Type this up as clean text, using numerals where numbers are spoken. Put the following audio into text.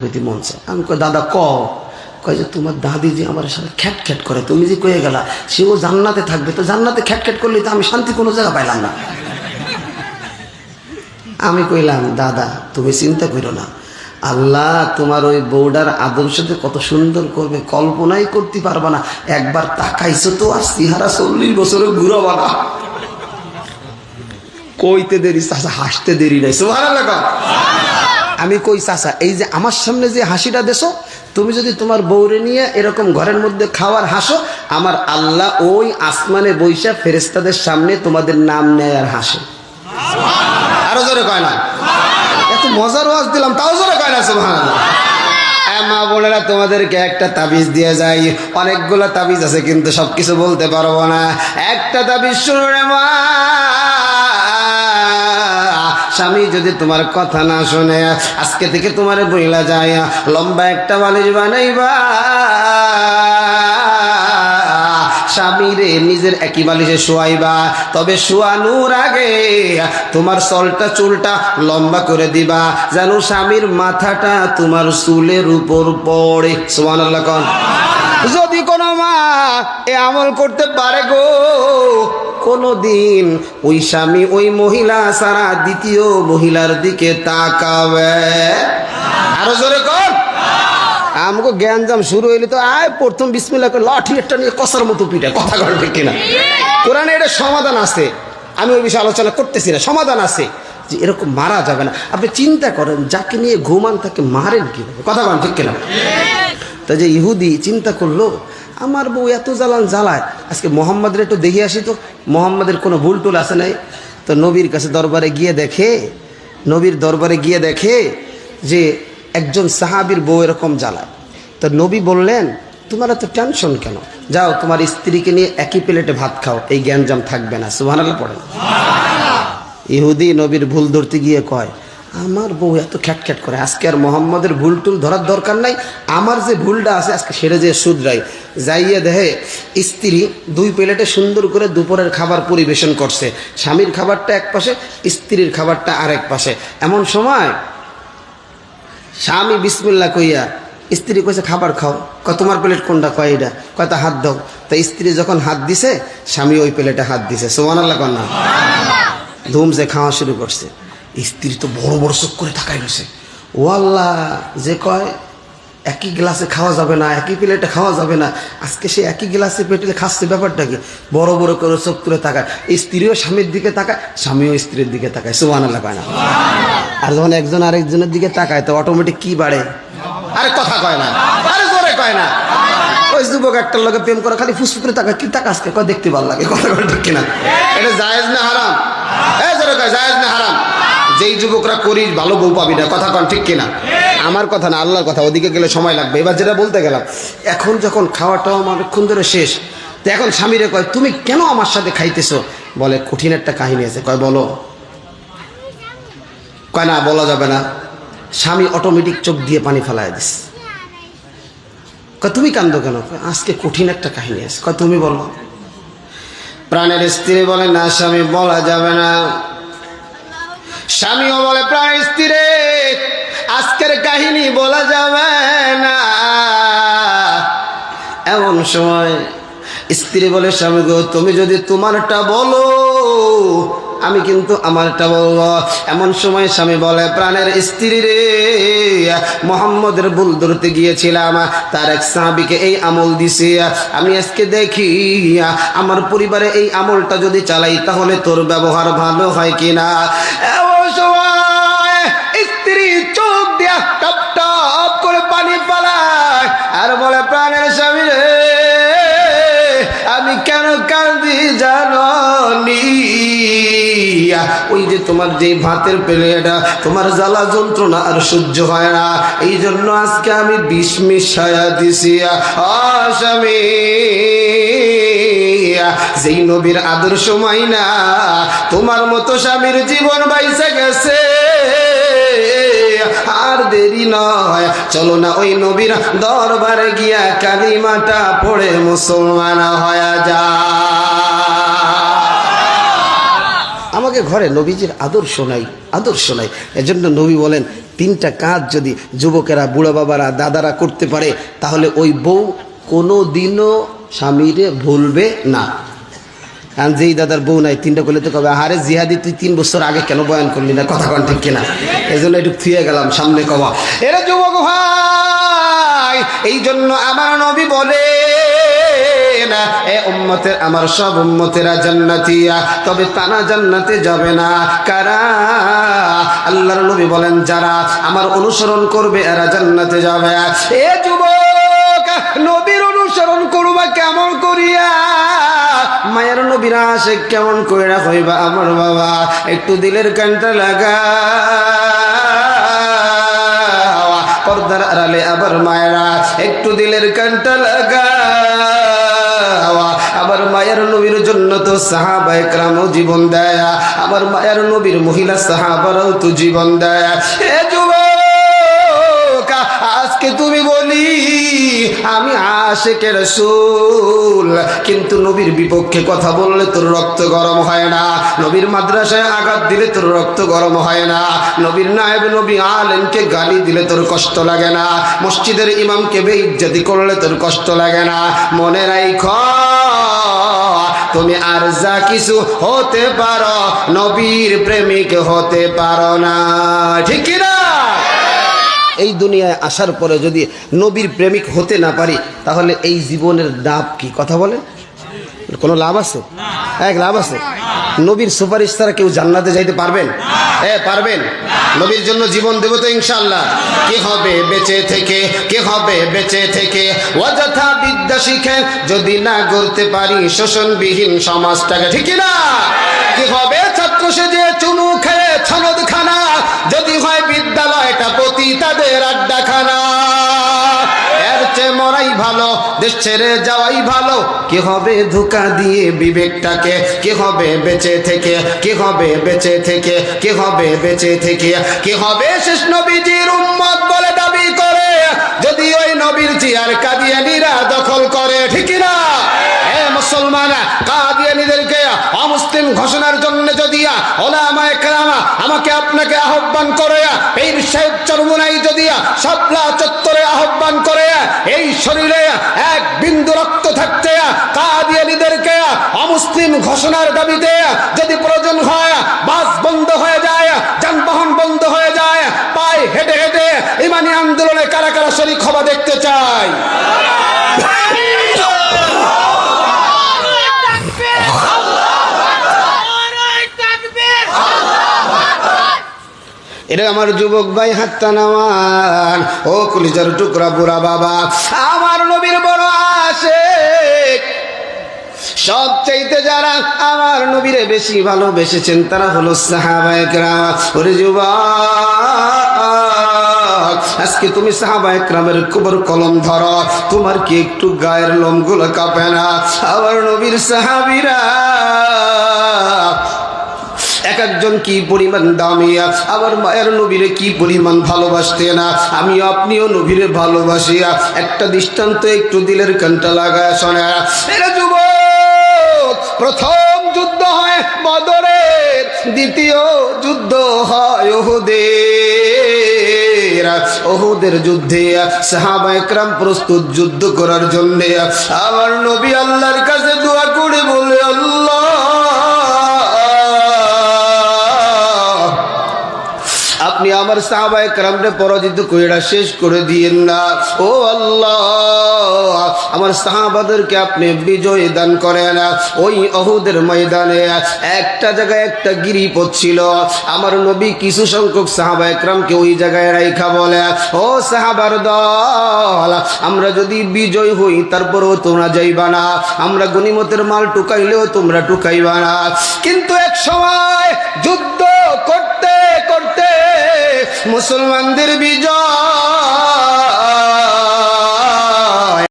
হইতে মন চায়। আমি কই দাদা কয় যে তোমার দাদি যে আমার সাথে খ্যাট খ্যাট করে, তুমি যে কয়ে গেলা সেও জান্নাতে থাকবে, তো জান্নাতে খ্যাট খ্যাট করলে তো আমি শান্তি কোনো জায়গা পাইলাম না। আমি কইলাম দাদা তুমি চিন্তা করো না, আল্লাহ তোমার ওই বউডার আদর্শতে কত সুন্দর করবে কল্পনাই করতে পারবা না। একবার তাকাইছো তো আর সিহারা 40 বছরে ঘুরাবা না। কইতে দেরি চাচা, হাসতে দেরি নাই। সুবহানাল্লাহ। আমি কই চাচা এই যে আমার সামনে যে হাসিটা দেছো, তুমি যদি তোমার বউরে নিয়ে এরকম ঘরের মধ্যে খাওয়ার হাসো, আমার আল্লাহ ওই আসমানে বৈশা ফেরেশতাদের সামনে তোমাদের নাম নেয় আর হাসে। আরো জোরে কয় না? এত মজার ওয়াজ দিলাম তাও জোরে কয় না সুবহানাল্লাহ। মা বোনেরা তোমাদেরকে একটা তাবিজ দিয়ে যাই, অনেকগুলো তাবিজ আছে কিন্তু সবকিছু বলতে পারবো না। একটা তাবিজ শুনো রে মা, স্বামী যদি তোমার কথা না শুনে আজকে থেকে তোমার বইলা যায় লম্বা একটা বালিশ বানাইবা, স্বামীরে নিজের একই বালিশে শোয়াইবা, তবে শোয়ানোর আগে তোমার চুলটা লম্বা করে দিবা যেন স্বামীর মাথাটা তোমার চুলের উপর পড়ে। সুবহানাল্লাহ কোন। যদি কোনো মা এ আমল করতে পারে গো, কোনদিন ওই স্বামী ওই মহিলা ছাড়া দ্বিতীয় মহিলার দিকে তাকাবে। আরো জোরে কর। আমাকে জ্ঞানজাম শুরু হইলে তো প্রথম বিসমিল্লাহ করে লাঠি একটা নিয়ে কষার মতো পিঠে। কথা বলবে কিনা? কোরআনে এটা সমাধান আছে, আমি ওই বিষয়ে আলোচনা করতেছি না। সমাধান আছে যে এরকম মারা যাবে না। আপনি চিন্তা করেন যাকে নিয়ে ঘুমান তাকে মারেন কিভাবে? কথা বলেন ঠিক কিনা? তা যে ইহুদি চিন্তা করলো আমার বউ এত জ্বালায়, আজকে মোহাম্মদের একটু দেখে আসি তো মোহাম্মদের কোনো ভুল টুল আছে নাই। তো নবীর দরবারে গিয়ে দেখে যে একজন সাহাবীর বউ এরকম জ্বালায়। তো নবী বললেন তোমার এত টেনশন কেন, যাও তোমার স্ত্রীকে নিয়ে একই প্লেটে ভাত খাও, এই জ্ঞানজাম থাকবে না। সুবহানাল্লাহ পড়েন। ইহুদি নবীর ভুল ধরতে গিয়ে কয় আমার বউ এত খ্যাটখ্যাট করে, আজকে আর মোহাম্মদের ভুল টুল ধরার দরকার নাই, আমার যে ভুলটা আছে আজকে সেটা যে শুধরাই। যাইয়ে দেখে স্ত্রী 2 প্লেটে সুন্দর করে দুপুরের খাবার পরিবেশন করছে, স্বামীর খাবারটা এক পাশে, স্ত্রীর খাবারটা আরেক পাশে। এমন সময় স্বামী বিসমিল্লাহ কইয়া স্ত্রী কইছে খাবার খাও, কয় তোমার প্লেট কোনটা, কয় এটা, কয় তা হাত দাও। তা স্ত্রী যখন হাত দিছে স্বামী ওই প্লেটে হাত দিছে। সুবহানাল্লাহ কন্যা। ধুমসে খাওয়া শুরু করছে। স্ত্রী তো বড় বড় চোখ করে তাকাই রয়েছে। ও আল্লাহ, যে কয় একই গ্লাসে খাওয়া যাবে না, একই প্লেটে খাওয়া যাবে না, আজকে সে একই গ্লাসে পেটে খাচ্ছে, ব্যাপারটা কি? বড় বড় করে চোখ করে তাকায়। স্ত্রীও স্বামীর দিকে তাকায়, স্বামীও স্ত্রীর দিকে তাকায়। সুবহানাল্লাহ কয় না? আর যখন একজন আরেকজনের দিকে তাকায় তো অটোমেটিক কি বাড়ে? আরে কথা কয় না, আরে জোরে কয় না। ওই যুবক একটার লোকে প্রেম করে খালি ফুসফুস করে তাকায়, কি তাকাসকে কয় দেখতে ভালো লাগে। কথা বলে ঠিক কিনা? এটা জায়েজ না হারাম? জোরে কয় জায়েজ না হারাম? যেই যুবকরা করি ভালো বউ পাবি না। কথা কন ঠিক কিনা? আমার কথা না, আল্লাহর কথা। ওদিকে গেলে সময় লাগবে। এবার যেটা বলতে গেলাম, এখন যখন খাওয়াটাও অনেকক্ষণ ধরে শেষ, তো এখন স্বামীরে কয় তুমি কেন আমার সাথে খাইতেছো? বলে কঠিন একটা কাহিনী আছে। কয় বলো। কয় না বলা যাবে না। স্বামী অটোমেটিক চোখ দিয়ে পানি ফেলায় দিস। কয় তুমি কান্দো কেন? আজকে কঠিন একটা কাহিনী আছে। কয় তুমি বলো। প্রাণের স্ত্রী বলে না স্বামী বলা যাবে না। স্বামীও বলে প্রাণের স্ত্রী আজকের কাহিনী বলা যাবে না। এমন সময় স্ত্রী বলে স্বামী গো তুমি যদি তোমারটা বলো আমি কিন্তু আমারটা বলবো। এমন সময় স্বামী বলে প্রাণের স্ত্রী রে, মোহাম্মদের ভুল ধরতে গিয়েছিলাম, তার এক সাহাবীকে এই আমল দিছি, আমি আজকে দেখি আমার পরিবারে এই আমলটা যদি চালাই তাহলে তোর ব্যবহার ভালো হয় কিনা। এমন সময় স্ত্রী চোখ দিয়া টপ টপ করে পানি পালায় আর বলে প্রাণের স্বামী রে আমি কেন কাঁদি জানো নি? ওই যে তোমার যে ভাতের প্লেটা, তোমার জ্বালা যন্ত্রণা আর সহ্য হয় না, এই জন্য আজকে আমি বিষ মিশায়া দিছি। স্বামী, যেই নবীর আদর্শ মাইনা তোমার মতো স্বামীর জীবন বাইসে গেছে, আর দেরি নয়, চলো না ওই নবীর দরবারে গিয়া কালিমাটা পড়ে মুসলমান হয়ে যা। আগে ঘরে নবীজির আদর্শ নাই, আদর্শ নাই। এজন্য নবী বলেন 3টা কাজ যদি যুবকেরা, বুড়ো বাবারা, দাদারা করতে পারে তাহলে ওই বউ কোনো দিনও স্বামীরে ভুলবে না। কারণ যেই দাদার বউ নাই 3টা করলে তো কবে আহারে জিহাদি তুই 3 বছর আগে কেন বয়ান করলি না, কথা কন ঠিক কিনা? এই জন্য একটু থুয়ে গেলাম, সামনে কবা এরা যুবক ভাই। এই জন্য আমার নবী বলে না এ উম্মতের, আমার সব উম্মতেরা জান্নাতিয়া, তবে তারা জান্নাতে যাবে না কারা? আল্লাহর নবী বলেন যারা আমার অনুসরণ করবে এরা জান্নাতে যাবে। এ যুবক, নবীর অনুসরণ করবা কেমন করিয়া? মায়ের নবীর আশিক কেমন কইরা হইবা আমার বাবা? একটু দিলের কানটা লাগা, পর্দার আড়ালে আবার মায়েরা একটু দিলের কানটা লাগা। আবার মায়ের নবীর জন্য তো সাহাবায়ে কেরামও জীবন দেয়, আবার মায়ের নবীর মহিলা সাহাবারাও তো জীবন দেয়। এ যুবক, আজকে তুমি বলি আমি আশিকে রাসূল, কিন্তু নবীর বিপক্ষে কথা বললে তোর রক্ত গরম হয় না, নবীর মাদ্রাসায় আঘাত দিলে তোর রক্ত গরম হয় না, নবীর নায়েব নবী আলেমকে গালি দিলে তোর কষ্ট লাগে না, মসজিদের ইমামকে বেইজ্জতি করলে তোর কষ্ট লাগে না। মনে রাখো তুমি আর যা কিছু হতে পারো, নবীর প্রেমিক হতে পারো না, ঠিক কি না? এই দুনিয়ায় আসার পরে যদি নবীর প্রেমিক হতে না পারি তাহলে এই জীবনের লাভ কি? কথা বলেন, কোনো লাভ আছে? এক লাভ আছে? নবীর সুপারিশ ছাড়া কেউ জান্নাতে যাইতে পারবেন? পারবেন? নবীর জন্য জীবন দেব তো ইনশাআল্লাহ। কি হবে বেঁচে থেকে? কি হবে বেঁচে থেকে? অযথা বিদ্যা শিখে যদি না গড়তে পারি শোষণবিহীন সমাজটাকে, ঠিক না? কি হবে ছাত্র সেজে চুমু খেয়ে ছনদ খানা, যদি হয় বিদ্যালয়টা পতিতাদের আড্ডাখানা? এর চেয়ে মরাই ভালো, দেশ ছেড়ে যাওয়াই ভালো। কি হবে ধোঁকা দিয়ে বিবেকটাকে? কি হবে বেঁচে থেকে? কি হবে বেঁচে থেকে? কি হবে বেঁচে থেকে? কি হবে শেষ নবীজির উম্মত বলে দাবি করে যদি ওই নবীর জিয়ার কাদিয়ানীরা দখল করে, ঠিক না? মুসলমান কাদিয়ানীদেরকে অমুসলিম ঘোষণার জন্য যদি ওলামায়ে কেরাম আমাকে আপনাকে আহ্বান করে, পীর সাহেব চরমুনাই যদি শাপলা চত্বরে আহ্বান করে, এই শরীরে এক বিন্দু রক্ত থাকতে কাদিয়ানীদেরকে অমুসলিম ঘোষণার দাবিতে যদি প্রয়োজন হয় বাস বন্ধ হয়ে যায়, যানবাহন বন্ধ হয়ে যায়, পায়ে হেঁটে হেঁটে ইমানি আন্দোলনে কারা কারা শরীক হওয়া দেখতে চাই? এটা আমার যুবক ভাই হাতটা নামান, ও কলিজার টুকরা বুড়া বাবা, আমার নবীর বড় আশিক। সবচাইতে যারা আমার নবীরে বেশি ভালোবেসেছেন তারা হলো সাহাবায়ে কেরাম। ওরে যুবক, আজকে তুমি সাহাবায়ে কেরামের কবর কলম ধরো, তোমার কি একটু গায়ের লোমগুলো কাঁপে না? আমার নবীর সাহাবীরা এক একজন কি পরিমাণ দামি, আবার মায়ের নবীরে কি পরিমাণ ভালোবাসতে না। আমি আপনিও নবীরে ভালোবাসি। একটা দৃষ্টান্ত একটু দিলের কানটা লাগায় শোনা। এরা যুবক, প্রথম যুদ্ধ হয় বদরের, দ্বিতীয় যুদ্ধ হয় উহুদের। উহুদের যুদ্ধে সাহাবায়ে কেরাম প্রস্তুত যুদ্ধ করার জন্য। আমার নবী আল্লাহর কাছে দোয়া করে বলে, আল্লাহ আপনি আমার সাহাবায়ে কেরামকে পরাজিত কইরা শেষ করে দিয়েন না। ও আল্লাহ, আমার সাহাবাদেরকে আপনি বিজয় দান করেন। ওই উহুদের ময়দানে একটা জায়গায় একটা গিরিপথ ছিল। আমার নবী কিছু সংখ্যক সাহাবায়ে কেরামকে ওই জায়গায় রাইখা বলে, ও সাহাবার দল, আমরা যদি বিজয় হই তারপরেও তোমরা যাইবা না, আমরা গনিমতের মাল টুকাইলেও তোমরা টুকাইবা না। কিন্তু এক সময় যুদ্ধ করতে করতে মুসলমানদের বিজয়